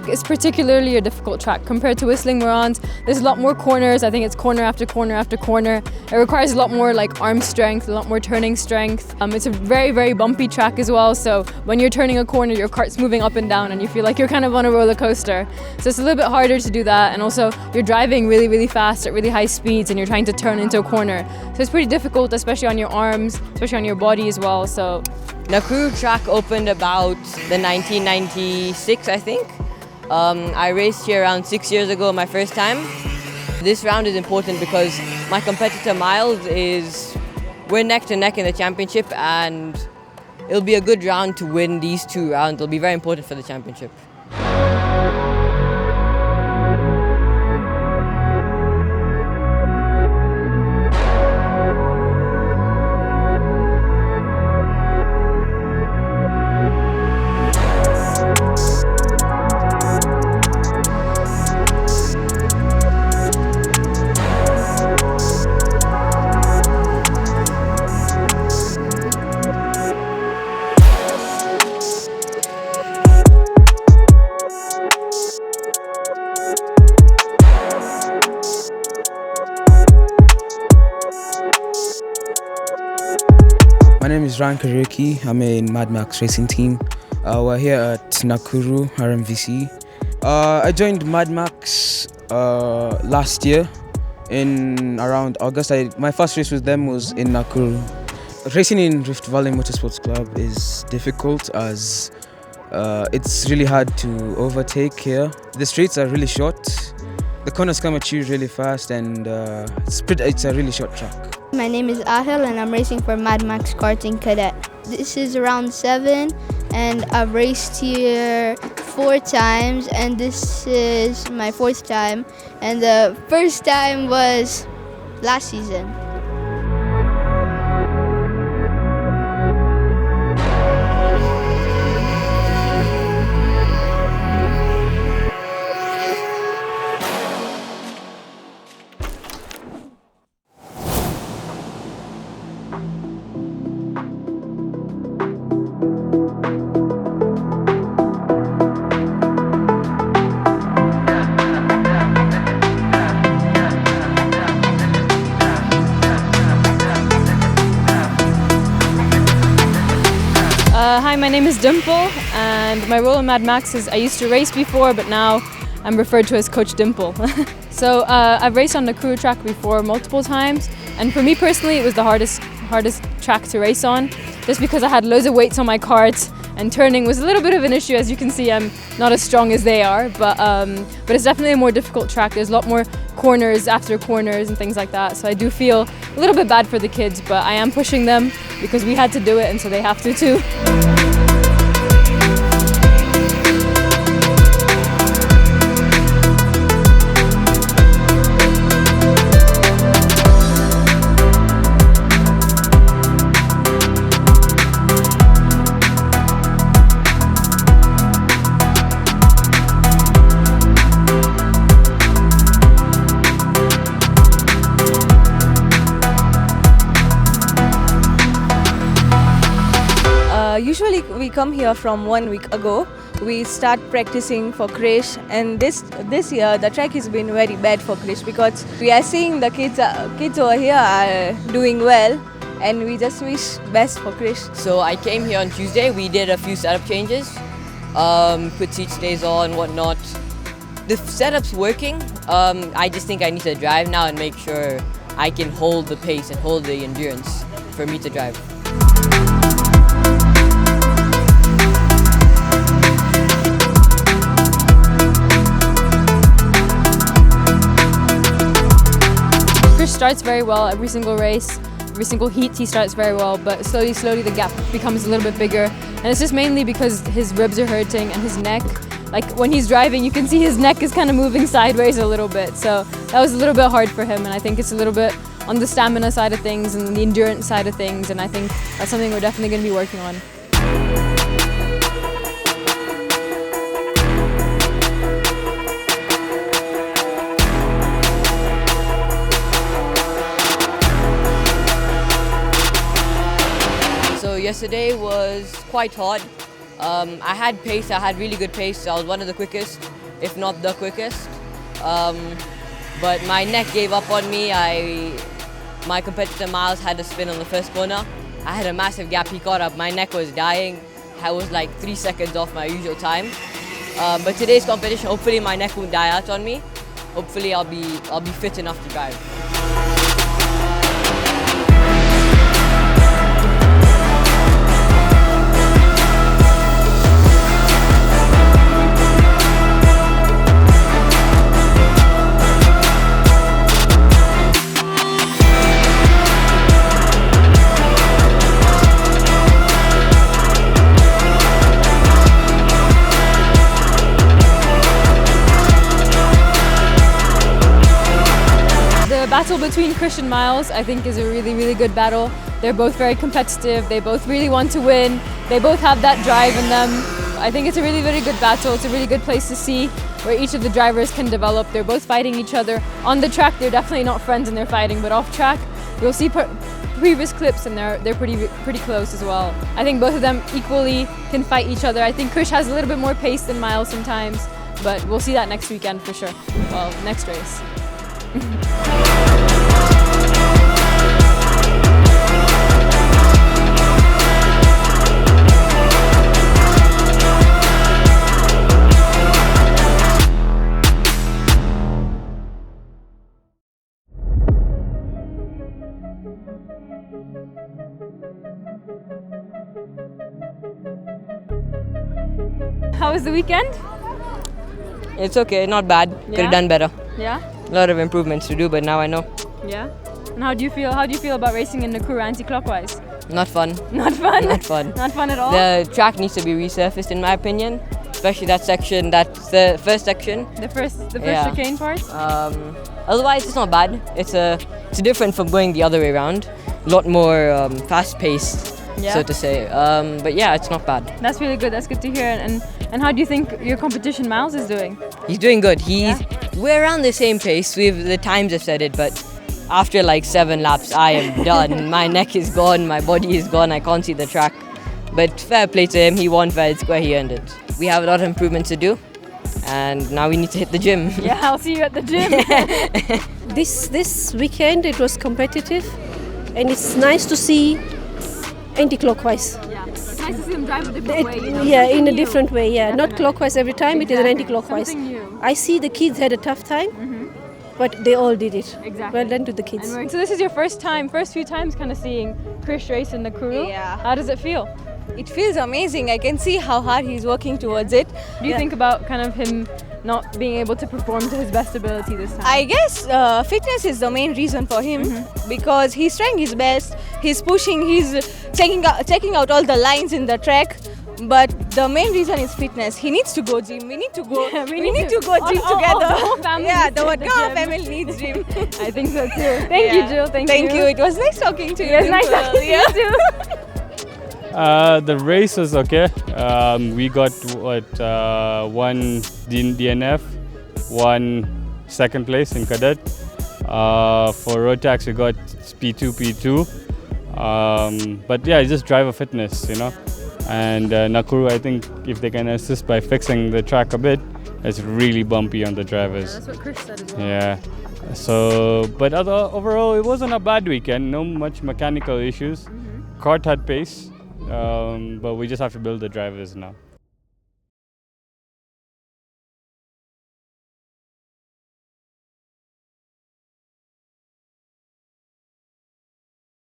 track is particularly a difficult track compared to whistling Morans. There's a lot more corners. I think it's corner after corner after corner. It requires a lot more like arm strength, a lot more turning strength. It's a very, very bumpy track as well. So when you're turning a corner, your kart's moving up and down and you feel like you're kind of on a roller coaster. So it's a little bit harder to do that. And also you're driving really, really fast at really high speeds and you're trying to turn into a corner. So it's pretty difficult, especially on your arms, especially on your body as well. So Nakuru track opened about the 1996, I think. I raced here around 6 years ago, my first time. This round is important because my competitor Miles we're neck to neck in the championship, and it'll be a good round to win these 2 rounds. It'll be very important for the championship. My name is Ryan Kariuki. I'm in MADMAX Racing team. We're here at Nakuru RMVC. I joined MADMAX last year in around August. My first race with them was in Nakuru. Racing in Rift Valley Motorsports Club is difficult as it's really hard to overtake here. The streets are really short. The corners come at you really fast, and it's a really short track. My name is Ahel and I'm racing for MADMAX Karting Cadet. This is round 7 and I've raced here 4 times and this is my 4th time, and the first time was last season. Hi, my name is Dimple and my role in MADMAX is I used to race before, but now I'm referred to as Coach Dimple. So I've raced on the Nakuru track before multiple times, and for me personally it was the hardest track to race on, just because I had loads of weights on my kart and turning was a little bit of an issue. As you can see, I'm not as strong as they are, but it's definitely a more difficult track. There's a lot more corners after corners and things like that, so I do feel a little bit bad for the kids, but I am pushing them because we had to do it and so they have to too. Usually we come here from 1 week ago. We start practicing for Krish, and this year the track has been very bad for Krish because we are seeing the kids over here are doing well, and we just wish best for Krish. So I came here on Tuesday. We did a few setup changes, put seat stays on, whatnot. The setup's working. I just think I need to drive now and make sure I can hold the pace and hold the endurance for me to drive. Starts very well every single race, every single heat he starts very well, but slowly the gap becomes a little bit bigger, and it's just mainly because his ribs are hurting and his neck. Like when he's driving, you can see his neck is kind of moving sideways a little bit, so that was a little bit hard for him, and I think it's a little bit on the stamina side of things and the endurance side of things, and I think that's something we're definitely going to be working on. Yesterday was quite hot. I had pace, I had really good pace. I was one of the quickest, if not the quickest. But my neck gave up on me. My competitor Miles had a spin on the first corner. I had a massive gap, he caught up, my neck was dying. I was like 3 seconds off my usual time. But today's competition, hopefully my neck won't die out on me. Hopefully I'll be fit enough to drive. The battle between Krish and Miles, I think, is a really, really good battle. They're both very competitive. They both really want to win. They both have that drive in them. I think it's a really, really good battle. It's a really good place to see where each of the drivers can develop. They're both fighting each other. On the track, they're definitely not friends and they're fighting, but off track, you'll see previous clips and they're pretty close as well. I think both of them equally can fight each other. I think Krish has a little bit more pace than Miles sometimes, but we'll see that next weekend for sure. Well, next race. How was the weekend? It's okay, not bad. Could have done better. Yeah? A lot of improvements to do, but now I know. Yeah? And how do you feel about racing in Nakuru anti-clockwise? Not fun. Not fun? Not fun. Not fun at all? The track needs to be resurfaced in my opinion, especially that section, that's the first section. The first Yeah. chicane part? Otherwise, it's not bad. It's different from going the other way around. A lot more fast-paced, so to say. But yeah, it's not bad. That's really good. That's good to hear. And how do you think your competition Miles is doing? He's doing good. We're around the same pace. The times have said it, but after like 7 laps, I am done. My neck is gone. My body is gone. I can't see the track. But fair play to him. He won fair and square. He earned it. We have a lot of improvements to do, and now we need to hit the gym. Yeah, I'll see you at the gym. This weekend it was competitive, and it's nice to see anti-clockwise. Yeah, it's nice to see them drive a different way. You know? Yeah, in a Something different new. way. Yeah, not Definitely. clockwise every time. It is an Exactly. anti-clockwise. Something new. I see the kids had a tough time, but they all did it. Exactly. Well done to the kids. So this is your first few times kind of seeing Krish race in Nakuru. Yeah. How does it feel? It feels amazing. I can see how hard he's working towards it. Do you think about kind of him not being able to perform to his best ability this time? I guess fitness is the main reason for him because he's trying his best. He's pushing. He's checking out all the lines in the track. But the main reason is fitness. He needs to go gym. We need to go. we need to go gym together. The whole family Yeah, needs to the hit the whole gym. family needs gym. I think so too. Thank you, Jill. Thank you. It was nice talking to you. It was nice Dimple. talking to you too. The race was okay. We got one DNF, one second place in cadet. For road tax we got P2. But yeah, it's just driver fitness, you know. And Nakuru, I think if they can assist by fixing the track a bit, it's really bumpy on the drivers. That's what Krish said as well. Yeah. So, but overall, it wasn't a bad weekend. No much mechanical issues. Kart had pace, but we just have to build the drivers now.